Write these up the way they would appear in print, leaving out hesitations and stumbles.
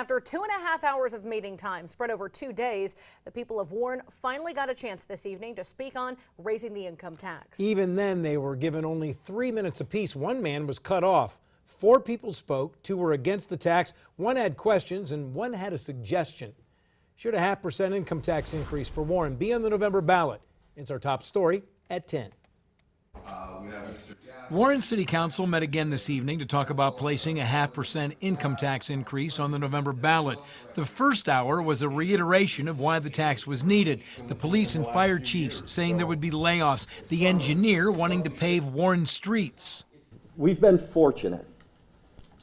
After 2.5 hours of meeting time spread over 2 days, the people of Warren finally got a chance this evening to speak on raising the income tax. Even then, they were given only 3 minutes apiece. One man was cut off. 4 people spoke. 2 were against the tax. 1 had questions and 1 had a suggestion. Should a 0.5% income tax increase for Warren be on the November ballot? It's our top story at 10. Warren City Council met again this evening to talk about placing a 0.5% income tax increase on the November ballot. The first hour was a reiteration of why the tax was needed. The police and fire chiefs saying there would be layoffs. The engineer wanting to pave Warren streets. We've been fortunate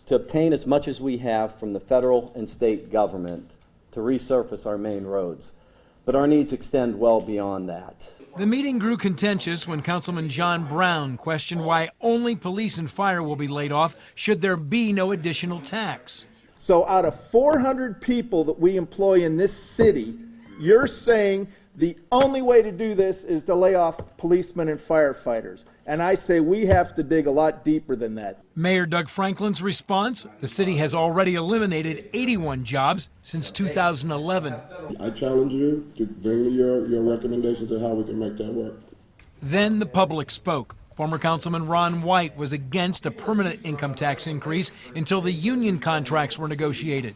to obtain as much as we have from the federal and state government to resurface our main roads, but our needs extend well beyond that. The meeting grew contentious when Councilman John Brown questioned why only police and fire will be laid off should there be no additional tax. So out of 400 people that we employ in this city, you're saying the only way to do this is to lay off policemen and firefighters. And I say we have to dig a lot deeper than that. Mayor Doug Franklin's response: the city has already eliminated 81 jobs since 2011. I challenge you to bring me your recommendations on how we can make that work. Then the public spoke. Former Councilman Ron White was against a permanent income tax increase until the union contracts were negotiated.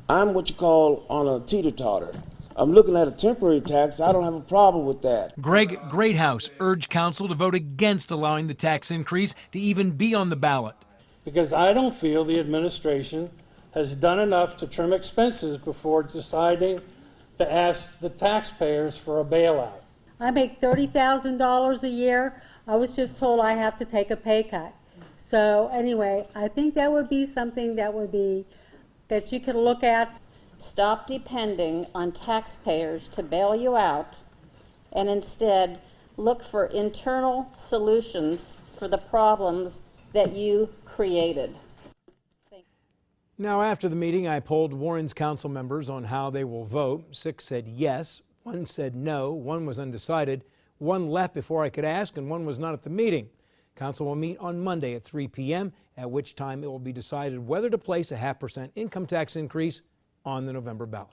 I'm what you call on a teeter-totter. I'm looking at a temporary tax. I don't have a problem with that. Greg Greathouse urged council to vote against allowing the tax increase to even be on the ballot. Because I don't feel the administration has done enough to trim expenses before deciding to ask the taxpayers for a bailout. I make $30,000 a year. I was just told I have to take a pay cut. So anyway, I think that would be something that you could look at. Stop depending on taxpayers to bail you out and instead look for internal solutions for the problems that you created. Now, after the meeting, I polled Warren's council members on how they will vote. 6 said yes, 1 said no, 1 was undecided, 1 left before I could ask, and 1 was not at the meeting. Council will meet on Monday at 3 p.m., at which time it will be decided whether to place a 0.5% income tax increase on the November ballot.